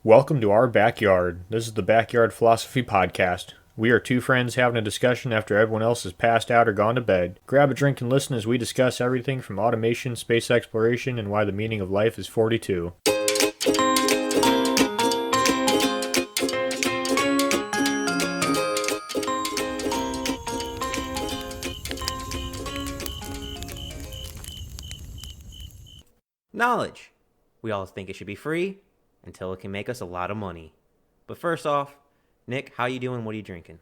Welcome to our backyard. This is the Backyard Philosophy Podcast. We are two friends having a discussion after everyone else has passed out or gone to bed. Grab a drink and listen as we discuss everything from automation, space exploration, and why the meaning of life is 42. Knowledge. We all think it should be free until it can make us a lot of money. But first off, Nick, how you doing? What are you drinking?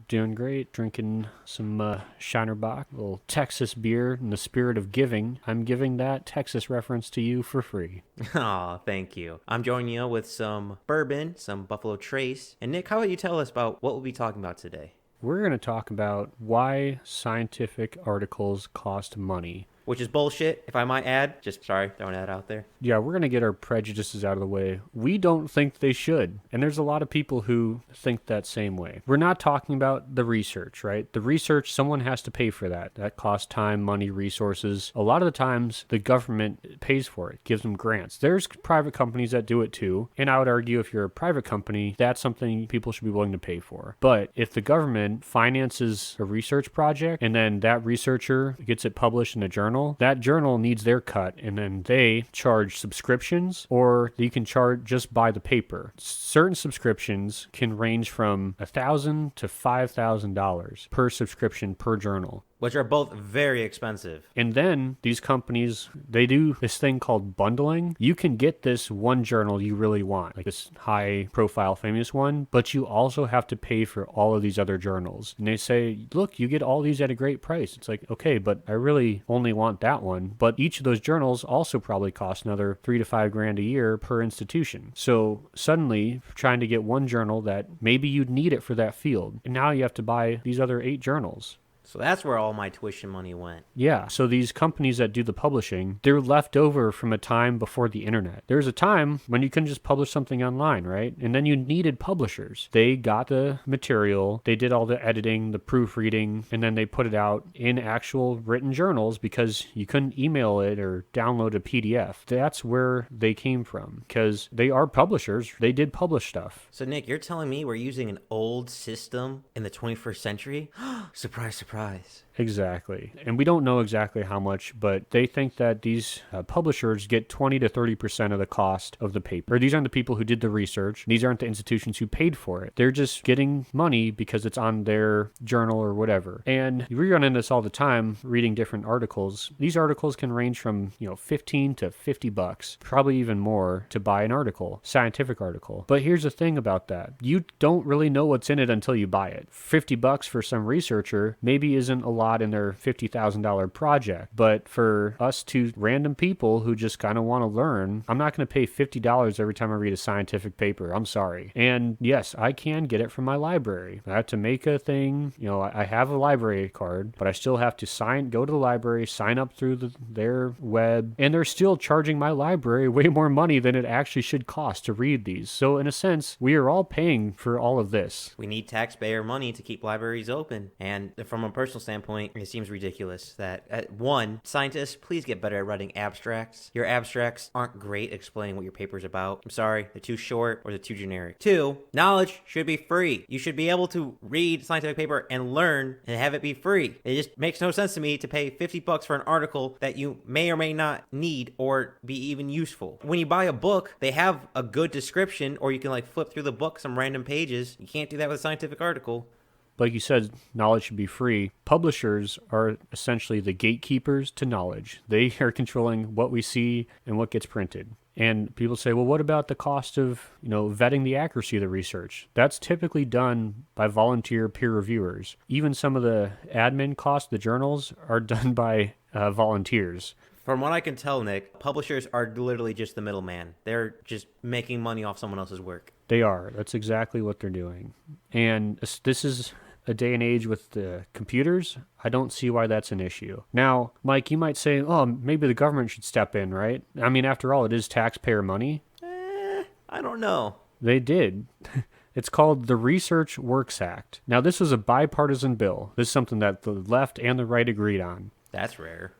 Doing great. Drinking some Shiner Bock, a little Texas beer in the spirit of giving. I'm giving that Texas reference to you for free. Aw, thank you. I'm joining you with some bourbon, some Buffalo Trace. And Nick, how about you tell us about what we'll be talking about today? We're going to talk about why scientific articles cost money. Which is bullshit, if I might add. Just, sorry, throwing that out there. Yeah, we're going to get our prejudices out of the way. We don't think they should. And there's a lot of people who think that same way. We're not talking about the research, right? The research, someone has to pay for that. That costs time, money, resources. A lot of the times, the government pays for it, gives them grants. There's private companies that do it too. And I would argue if you're a private company, that's something people should be willing to pay for. But if the government finances a research project and then that researcher gets it published in a journal, that journal needs their cut, and then they charge subscriptions, or you can charge just by the paper. Certain subscriptions can range from $1,000 to $5,000 per subscription per journal. Which are both very expensive. And then these companies, they do this thing called bundling. You can get this one journal you really want, like this high profile famous one, but you also have to pay for all of these other journals. And they say, look, you get all these at a great price. It's like, okay, but I really only want that one. But each of those journals also probably cost another $3 to $5 grand a year per institution. So suddenly trying to get one journal that maybe you'd need it for that field. And now you have to buy these other 8 journals. So that's where all my tuition money went. Yeah, so these companies that do the publishing, they're left over from a time before the internet. There was a time when you couldn't just publish something online, right? And then you needed publishers. They got the material, they did all the editing, the proofreading, and then they put it out in actual written journals because you couldn't email it or download a PDF. That's where they came from, because they are publishers. They did publish stuff. So Nick, you're telling me we're using an old system in the 21st century? Surprise, surprise. Exactly. And we don't know exactly how much, but they think that these publishers get 20 to 30% of the cost of the paper. These aren't the people who did the research. These aren't the institutions who paid for it. They're just getting money because it's on their journal or whatever. And we run into this all the time reading different articles. These articles can range from, 15 to 50 bucks, probably even more, to buy an article, scientific article. But here's the thing about that. You don't really know what's in it until you buy it. 50 bucks for some researcher maybe isn't a lot in their $50,000 project, but for us two random people who just kind of want to learn, I'm not going to pay $50 every time I read a scientific paper. I'm sorry. And yes, I can get it from my library. I have to make a thing. I have a library card, but I still have to go to the library, sign up through their web, and they're still charging my library way more money than it actually should cost to read these. So in a sense, we are all paying for all of this. We need taxpayer money to keep libraries open. And from a personal standpoint, it seems ridiculous that, one, scientists, please get better at writing abstracts. Your abstracts aren't great explaining what your paper's about. I'm sorry, they're too short or they're too generic. Two, knowledge should be free. You should be able to read scientific paper and learn and have it be free. It just makes no sense to me to pay 50 bucks for an article that you may or may not need or be even useful. When you buy a book, they have a good description, or you can flip through the book some random pages. You can't do that with a scientific article. Like you said, knowledge should be free. Publishers are essentially the gatekeepers to knowledge. They are controlling what we see and what gets printed. And people say, well, what about the cost of, vetting the accuracy of the research? That's typically done by volunteer peer reviewers. Even some of the admin costs, the journals, are done by volunteers. From what I can tell, Nick, publishers are literally just the middleman. They're just making money off someone else's work. They are. That's exactly what they're doing. And this is a day and age with the computers. I don't see why that's an issue. Now, Mike, you might say, oh, maybe the government should step in, right? I mean, after all, it is taxpayer money. I don't know. They did. It's called the Research Works Act. Now, this was a bipartisan bill. This is something that the left and the right agreed on. That's rare.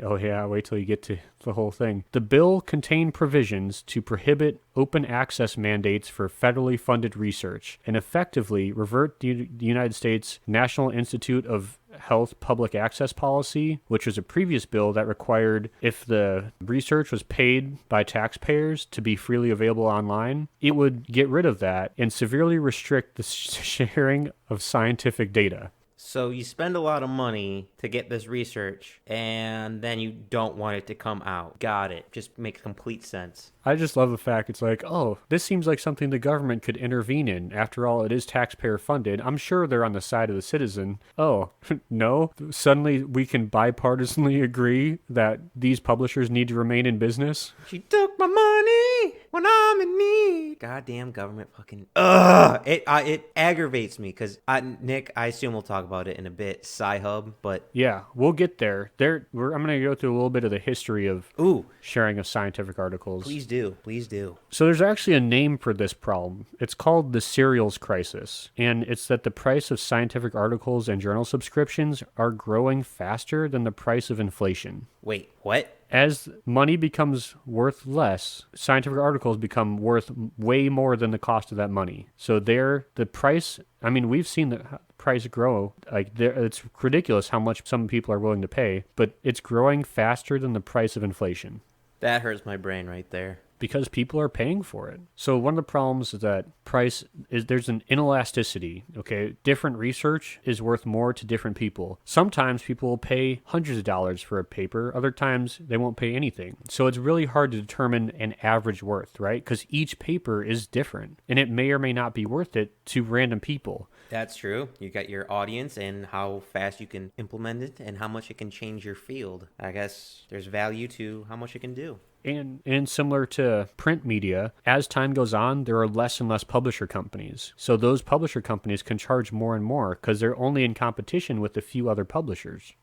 Oh, yeah, wait till you get to the whole thing. The bill contained provisions to prohibit open access mandates for federally funded research and effectively revert the United States National Institute of Health public access policy, which was a previous bill that required if the research was paid by taxpayers to be freely available online, it would get rid of that and severely restrict the sharing of scientific data. So you spend a lot of money to get this research, and then you don't want it to come out. Got it. Just makes complete sense. I just love the fact it's like, oh, this seems like something the government could intervene in. After all, it is taxpayer funded. I'm sure they're on the side of the citizen. Oh, no? Suddenly we can bipartisanly agree that these publishers need to remain in business? She took my money when I'm in need. Goddamn government fucking... Ugh! It aggravates me, because, Nick, I assume we'll talk about it in a bit, Sci-Hub, but... Yeah, we'll get there. I'm going to go through a little bit of the history of sharing of scientific articles. Please do. So there's actually a name for this problem. It's called the cereals crisis, and it's that the price of scientific articles and journal subscriptions are growing faster than the price of inflation. Wait, what? As money becomes worth less, scientific articles become worth way more than the cost of that money. So the price, I mean, we've seen the price grow. It's ridiculous how much some people are willing to pay, but it's growing faster than the price of inflation. That hurts my brain right there. Because people are paying for it. So one of the problems is that there's an inelasticity, okay? Different research is worth more to different people. Sometimes people will pay hundreds of dollars for a paper. Other times they won't pay anything. So it's really hard to determine an average worth, right? Because each paper is different and it may or may not be worth it to random people. That's true. You got your audience and how fast you can implement it and how much it can change your field. I guess there's value to how much it can do. And similar to print media, as time goes on, there are less and less publisher companies. So those publisher companies can charge more and more because they're only in competition with a few other publishers.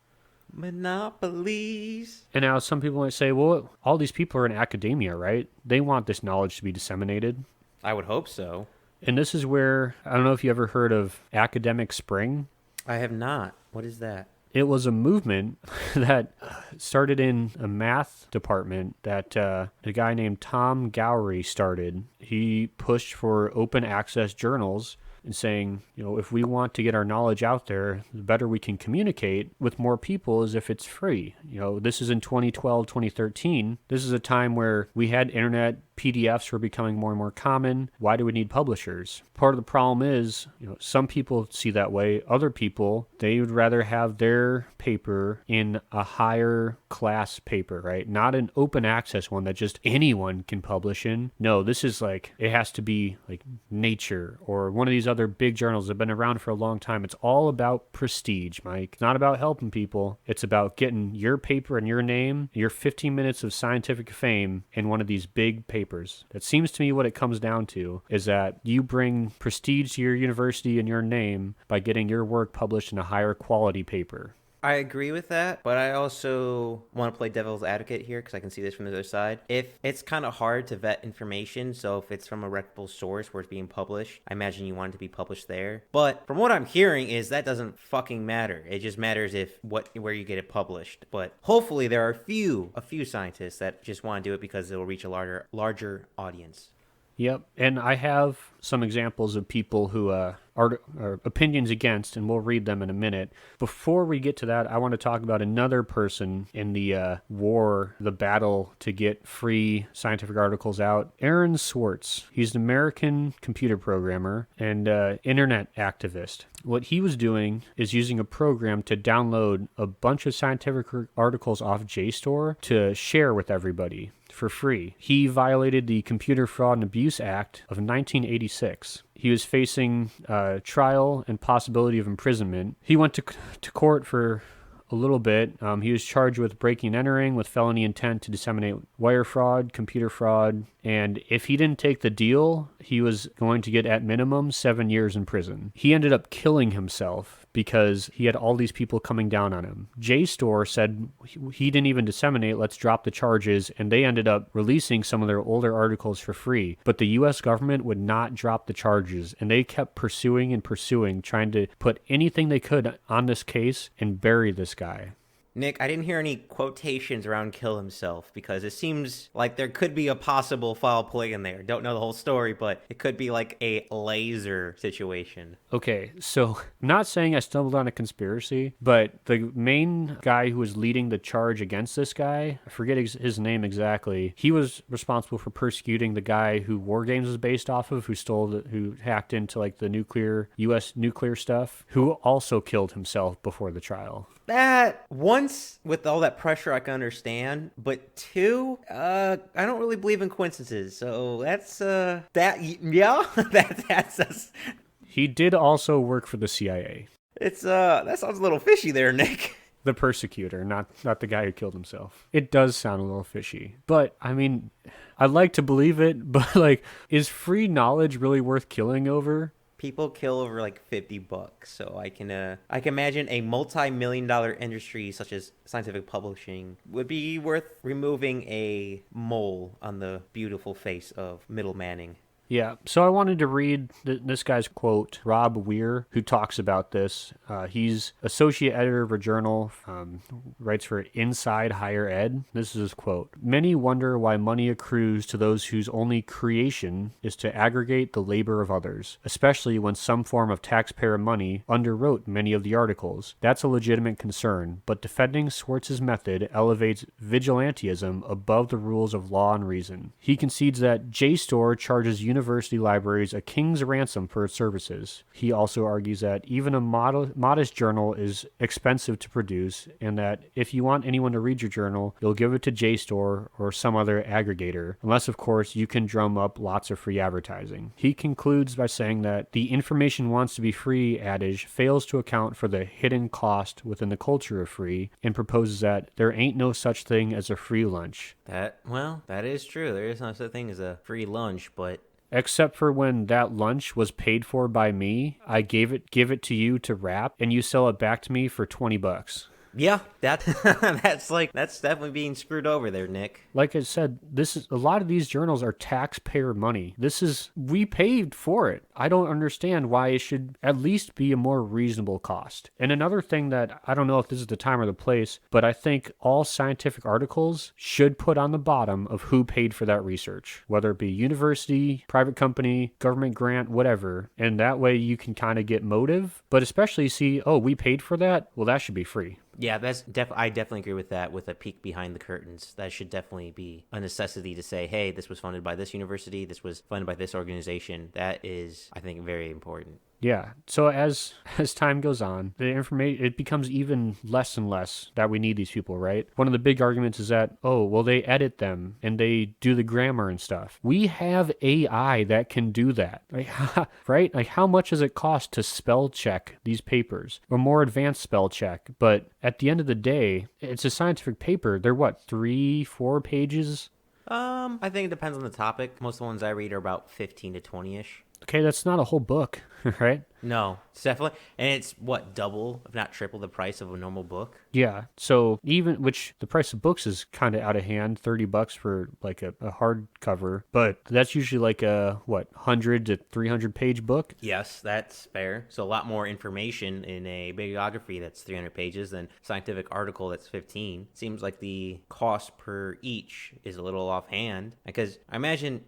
Monopolies. And now some people might say, well, all these people are in academia, right? They want this knowledge to be disseminated. I would hope so. And this is where, I don't know if you ever heard of Academic Spring. I have not. What is that? It was a movement that started in a math department that a guy named Tom Gowrie started. He pushed for open access journals and saying, if we want to get our knowledge out there, the better we can communicate with more people is if it's free. This is in 2012, 2013. This is a time where we had internet, PDFs were becoming more and more common. Why do we need publishers? Part of the problem is, some people see that way. Other people, they would rather have their paper in a higher class paper, right? Not an open access one that just anyone can publish in. No, this is it has to be like Nature or one of these other big journals that have been around for a long time. It's all about prestige, Mike. It's not about helping people. It's about getting your paper and your name, your 15 minutes of scientific fame in one of these big papers. That seems to me what it comes down to is that you bring prestige to your university and your name by getting your work published in a higher quality paper. I agree with that, but I also want to play devil's advocate here because I can see this from the other side. If it's kind of hard to vet information, so if it's from a reputable source where it's being published, I imagine you want it to be published there. But from what I'm hearing is that doesn't fucking matter. It just matters where you get it published. But hopefully there are a few scientists that just want to do it because it will reach a larger audience. Yep, and I have some examples of people who are opinions against, and we'll read them in a minute. Before we get to that, I want to talk about another person in the the battle to get free scientific articles out. Aaron Swartz. He's an American computer programmer and internet activist. What he was doing is using a program to download a bunch of scientific articles off JSTOR to share with everybody for free. He violated the Computer Fraud and Abuse Act of 1986. He was facing trial and possibility of imprisonment. He went to court for a little bit. He was charged with breaking and entering with felony intent to disseminate wire fraud, computer fraud, and if he didn't take the deal, he was going to get at minimum 7 years in prison. He ended up killing himself because he had all these people coming down on him. JSTOR said he didn't even disseminate, let's drop the charges, and they ended up releasing some of their older articles for free. But the U.S. government would not drop the charges, and they kept pursuing and pursuing, trying to put anything they could on this case and bury this guy. Nick, I didn't hear any quotations around kill himself because it seems like there could be a possible foul play in there. Don't know the whole story, but it could be like a laser situation. Okay, so I'm not saying I stumbled on a conspiracy, but the main guy who was leading the charge against this guy, I forget his name exactly, he was responsible for persecuting the guy who War Games was based off of, who hacked into like the U.S. nuclear stuff, who also killed himself before the trial. That, once, with all that pressure, I can understand, but two, I don't really believe in coincidences, so that's, that's He did also work for the CIA. that sounds a little fishy there, Nick. The persecutor, not the guy who killed himself. It does sound a little fishy. But, I mean, I'd like to believe it, but, like, is free knowledge really worth killing over? People kill over like $50, so I can imagine a multi-million-dollar industry such as scientific publishing would be worth removing a mole on the beautiful face of middlemanning. Yeah, so I wanted to read this guy's quote, Rob Weir, who talks about this. He's associate editor of a journal, writes for Inside Higher Ed. This is his quote. Many wonder why money accrues to those whose only creation is to aggregate the labor of others, especially when some form of taxpayer money underwrote many of the articles. That's a legitimate concern, but defending Schwartz's method elevates vigilantism above the rules of law and reason. He concedes that JSTOR charges university libraries a king's ransom for its services. He also argues that even a modest journal is expensive to produce, and that if you want anyone to read your journal, you'll give it to JSTOR or some other aggregator, unless of course you can drum up lots of free advertising. He concludes by saying that the information wants to be free adage fails to account for the hidden cost within the culture of free, and proposes that there ain't no such thing as a free lunch. That is true. There is no such thing as a free lunch, but Except for when that lunch was paid for by me, I give it to you to wrap, and you sell it back to me for $20. yeah, that's definitely being screwed over there, Nick. Like I said, a lot of these journals are taxpayer money. We paid for it. I don't understand why it should at least be a more reasonable cost. And another thing that I don't know if this is the time or the place, but I think all scientific articles should put on the bottom of who paid for that research, whether it be university, private company, government grant, whatever. And that way you can kind of get motive, but especially see, oh, we paid for that? Well, that should be free. Yeah, I definitely agree with that. With a peek behind the curtains, that should definitely be a necessity to say, hey, this was funded by this university, this was funded by this organization. That is, I think, very important. Yeah. So as time goes on, the information, it becomes even less and less that we need these people, right? One of the big arguments is that, oh, well, they edit them and they do the grammar and stuff. We have AI that can do that, right? Like, how much does it cost to spell check these papers, or more advanced spell check? But at the end of the day, it's a scientific paper. They're what, 3-4 pages? I think it depends on the topic. Most of the ones I read are about 15 to 20-ish. Okay, that's not a whole book, right? No, it's definitely, and it's what, double, if not triple the price of a normal book? Yeah. So which the price of books is kind of out of hand, $30 for like a hardcover, but that's usually like a, 100 to 300 page book? Yes, that's fair. So a lot more information in a bibliography that's 300 pages than scientific article that's 15. Seems like the cost per each is a little offhand, because I imagine,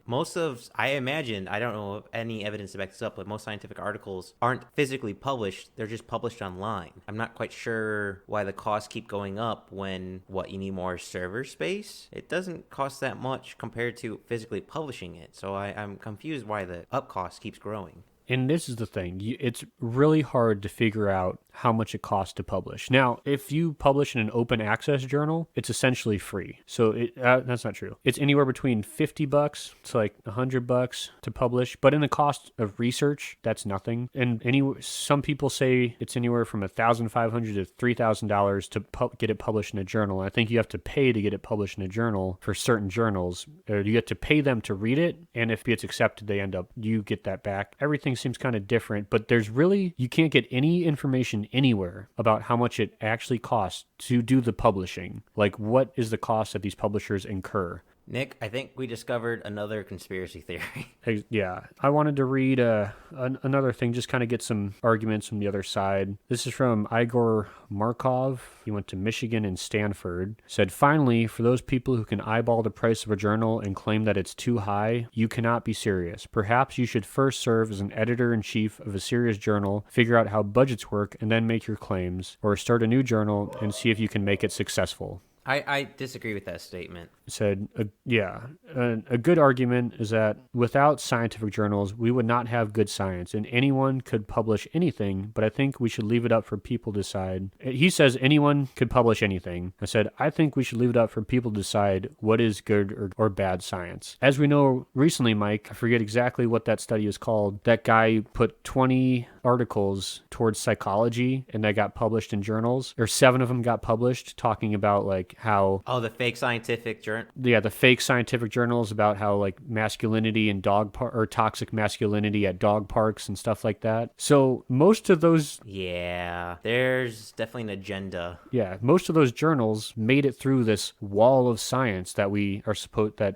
I don't know of any evidence to back this up, but most scientific articles aren't physically published, they're just published online. I'm not quite sure why the costs keep going up when, you need more server space? It doesn't cost that much compared to physically publishing it, so I'm confused why the up cost keeps growing. And this is the thing. It's really hard to figure out how much it costs to publish. Now, if you publish in an open access journal, it's essentially free. So that's not true. It's anywhere between $50 to like $100 to publish. But in the cost of research, that's nothing. And some people say it's anywhere from $1,500 to $3,000 to get it published in a journal. And I think you have to pay to get it published in a journal for certain journals. You have to pay them to read it. And if it's accepted, you get that back. Everything seems kind of different, but you can't get any information anywhere about how much it actually costs to do the publishing. Like, what is the cost that these publishers incur? Nick, I think we discovered another conspiracy theory. Yeah, I wanted to read another thing, just kind of get some arguments from the other side. This is from Igor Markov. He went to Michigan and Stanford. Said, finally, for those people who can eyeball the price of a journal and claim that it's too high, you cannot be serious. Perhaps you should first serve as an editor-in-chief of a serious journal, figure out how budgets work, and then make your claims, or start a new journal and see if you can make it successful. I disagree with that statement. Said, a good argument is that without scientific journals, we would not have good science, and anyone could publish anything, but I think we should leave it up for people to decide. He says anyone could publish anything. I said, I think we should leave it up for people to decide what is good or bad science. As we know recently, Mike, I forget exactly what that study is called, that guy put 20 articles towards psychology and that got published in journals, or 7 of them got published talking about like how the fake scientific journal. Yeah, the fake scientific journals about how like masculinity and or toxic masculinity at dog parks and stuff like that. So most of those, yeah, there's definitely an agenda. Yeah, most of those journals made it through this wall of science that we are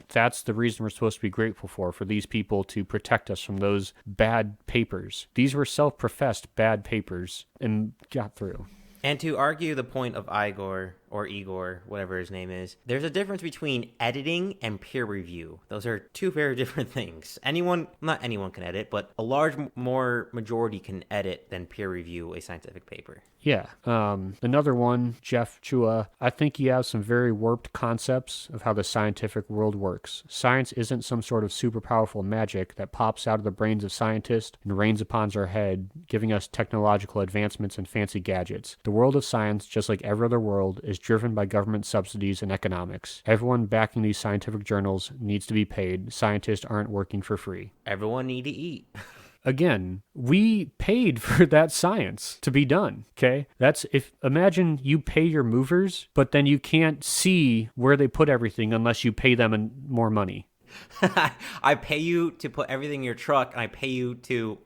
that's the reason we're supposed to be grateful for these people to protect us from those bad papers. These were self-professed bad papers and got through. And to argue the point of Igor, or Igor, whatever his name is, there's a difference between editing and peer review. Those are two very different things. Not anyone can edit, but a large more majority can edit than peer review a scientific paper. Yeah. Another one, Jeff Chua, I think he has some very warped concepts of how the scientific world works. Science isn't some sort of super powerful magic that pops out of the brains of scientists and rains upon our head, giving us technological advancements and fancy gadgets. The world of science, just like every other world, is driven by government subsidies and economics. Everyone backing these scientific journals needs to be paid. Scientists aren't working for free. Everyone need to eat. Again, we paid for that science to be done, okay? Imagine you pay your movers, but then you can't see where they put everything unless you pay them more money. I pay you to put everything in your truck, and I pay you to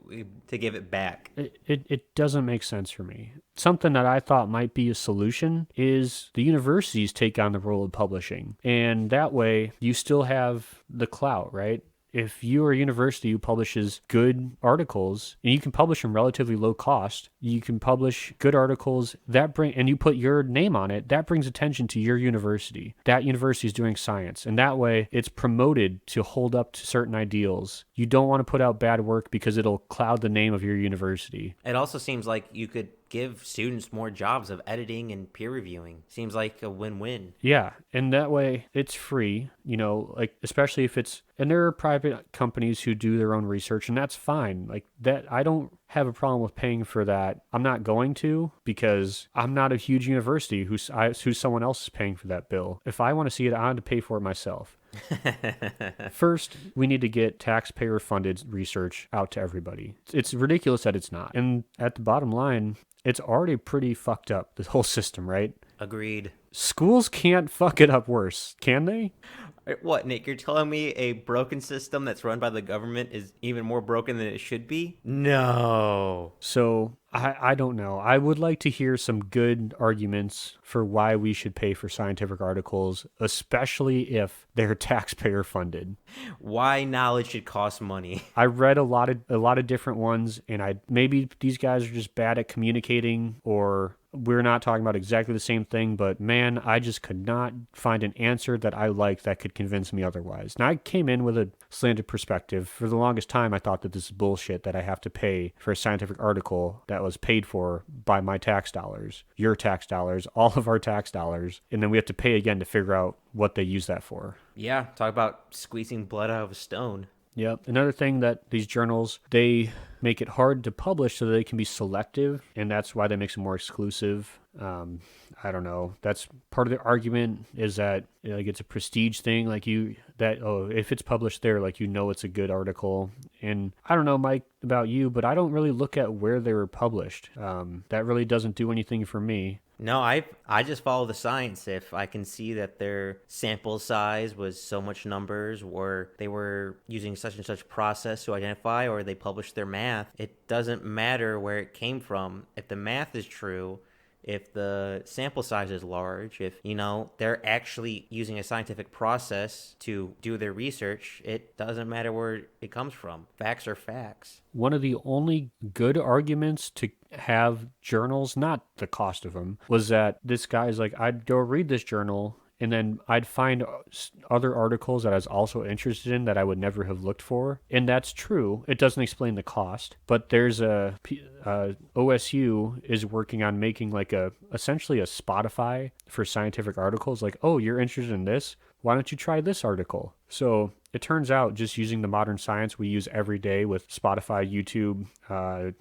give it back. It doesn't make sense for me. Something that I thought might be a solution is the universities take on the role of publishing. And that way, you still have the clout, right? If you are a university who publishes good articles, and you can publish them relatively low cost, you can publish good articles and you put your name on it, that brings attention to your university. That university is doing science, and that way it's promoted to hold up to certain ideals. You don't want to put out bad work because it'll cloud the name of your university. It also seems like you could give students more jobs of editing and peer reviewing. Seems like a win-win. Yeah, and that way it's free, like especially if and there are private companies who do their own research, and that's fine. Like that, I don't have a problem with paying for that. I'm not going to, because I'm not a huge university who's someone else is paying for that bill. If I want to see it, I have to pay for it myself. First, we need to get taxpayer-funded research out to everybody. It's ridiculous that it's not. And at the bottom line, it's already pretty fucked up, the whole system, right? Agreed. Schools can't fuck it up worse, can they? What, Nick? You're telling me a broken system that's run by the government is even more broken than it should be? No. So, I don't know. I would like to hear some good arguments for why we should pay for scientific articles, especially if they're taxpayer funded. Why knowledge should cost money. I read a lot of different ones, and maybe these guys are just bad at communicating, or we're not talking about exactly the same thing, but man, I just could not find an answer that I liked that could convince me otherwise. Now, I came in with a slanted perspective. For the longest time, I thought that this is bullshit, that I have to pay for a scientific article that was paid for by my tax dollars, your tax dollars, all of our tax dollars, and then we have to pay again to figure out what they use that for. Yeah, talk about squeezing blood out of a stone. Yep. Another thing that these journals, they make it hard to publish so that they can be selective, and that's why that makes them more exclusive. I don't know. That's part of the argument, is that like it's a prestige thing, if it's published there, it's a good article. And I don't know, Mike, about you, but I don't really look at where they were published. That really doesn't do anything for me. No, I just follow the science. If I can see that their sample size was so much numbers, or they were using such and such process to identify, or they published their math, it doesn't matter where it came from. If the math is true, if the sample size is large, if, they're actually using a scientific process to do their research, it doesn't matter where it comes from. Facts are facts. One of the only good arguments to have journals, not the cost of them, was that this guy's like, I'd go read this journal and then I'd find other articles that I was also interested in that I would never have looked for. And that's true. It doesn't explain the cost. But there's OSU is working on making like essentially a Spotify for scientific articles. Like, oh, you're interested in this? Why don't you try this article? So it turns out just using the modern science we use every day with Spotify, YouTube,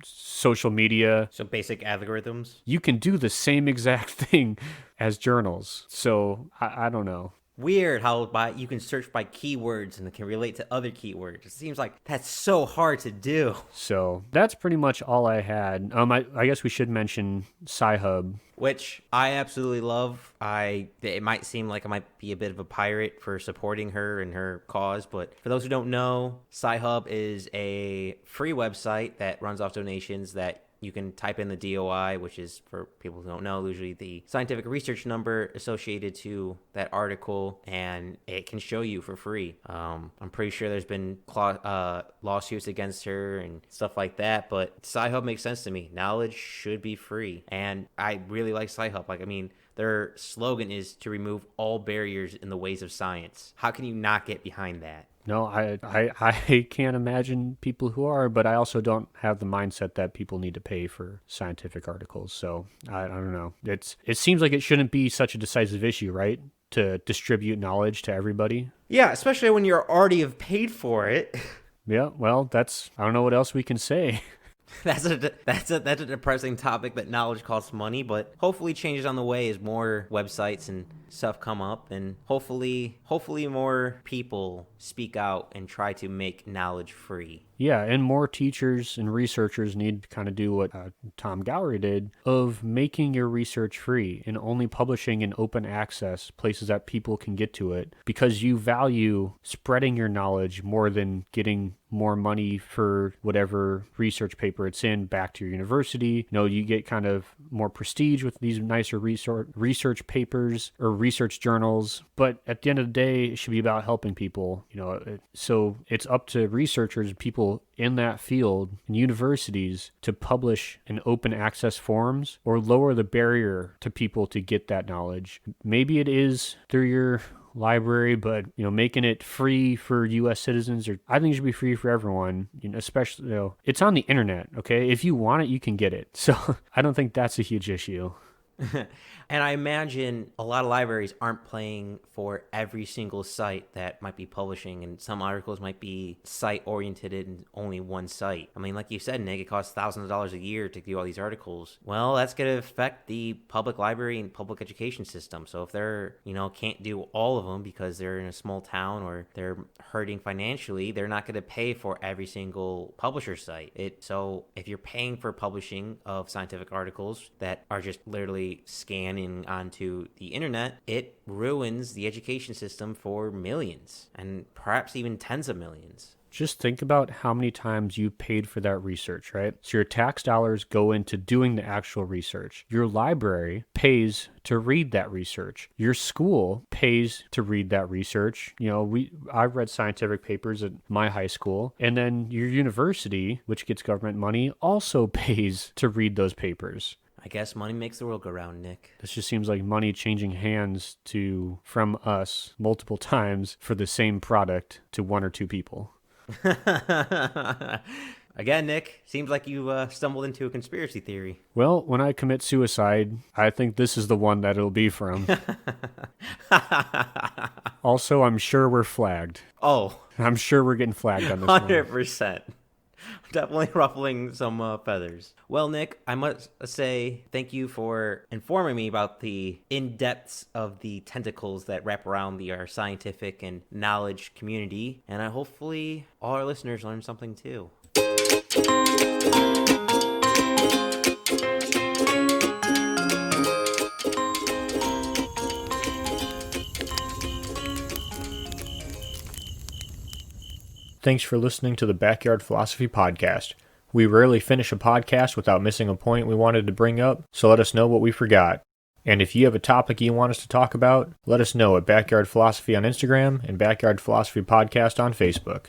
social media. So basic algorithms. You can do the same exact thing as journals. So I don't know. Weird how you can search by keywords and it can relate to other keywords. It seems like that's so hard to do. So that's pretty much all I had. I guess we should mention Sci-Hub, which I absolutely love. It might seem like I might be a bit of a pirate for supporting her and her cause, but for those who don't know, Sci-Hub is a free website that runs off donations that you can type in the DOI, which is, for people who don't know, usually the scientific research number associated to that article, and it can show you for free. I'm pretty sure there's been lawsuits against her and stuff like that, but Sci-Hub makes sense to me. Knowledge should be free, and I really like Sci-Hub. Their slogan is to remove all barriers in the ways of science. How can you not get behind that? No, I can't imagine people who are, but I also don't have the mindset that people need to pay for scientific articles. So I don't know. It seems like it shouldn't be such a decisive issue, right? To distribute knowledge to everybody. Yeah, especially when you're already have paid for it. Yeah, well, I don't know what else we can say. That's a depressing topic that knowledge costs money, but hopefully changes on the way as more websites and stuff come up, and hopefully more people speak out and try to make knowledge free. Yeah, and more teachers and researchers need to kind of do what Tom Gowrie did of making your research free and only publishing in open access, places that people can get to it, because you value spreading your knowledge more than getting more money for whatever research paper it's in back to your university. You get kind of more prestige with these nicer research papers or research journals, but at the end of the day, it should be about helping people. So it's up to researchers, people in that field and universities to publish in open access forums or lower the barrier to people to get that knowledge. Maybe it is through your library, but making it free for U.S. citizens, or I think it should be free for everyone. Especially it's on the internet. Okay, if you want it, you can get it. So I don't think that's a huge issue. And I imagine a lot of libraries aren't paying for every single site that might be publishing, and some articles might be site-oriented in only one site. Like you said, Nick, it costs thousands of dollars a year to do all these articles. Well, that's going to affect the public library and public education system. So if they're, can't do all of them because they're in a small town or they're hurting financially, they're not going to pay for every single publisher site. So if you're paying for publishing of scientific articles that are just literally scanning onto the internet, it ruins the education system for millions and perhaps even tens of millions. Just think about how many times you paid for that research, right? So your tax dollars go into doing the actual research. Your library pays to read that research. Your school pays to read that research. I've read scientific papers at my high school, and then your university, which gets government money, also pays to read those papers. I guess money makes the world go round, Nick. This just seems like money changing hands from us multiple times for the same product to one or two people. Again, Nick, seems like you stumbled into a conspiracy theory. Well, when I commit suicide, I think this is the one that it'll be from. Also, I'm sure we're flagged. Oh. I'm sure we're getting flagged on this 100%. Definitely ruffling some feathers. Well, Nick, I must say thank you for informing me about the in-depths of the tentacles that wrap around our scientific and knowledge community, and hopefully all our listeners learned something too. Thanks for listening to the Backyard Philosophy Podcast. We rarely finish a podcast without missing a point we wanted to bring up, so let us know what we forgot. And if you have a topic you want us to talk about, let us know at Backyard Philosophy on Instagram and Backyard Philosophy Podcast on Facebook.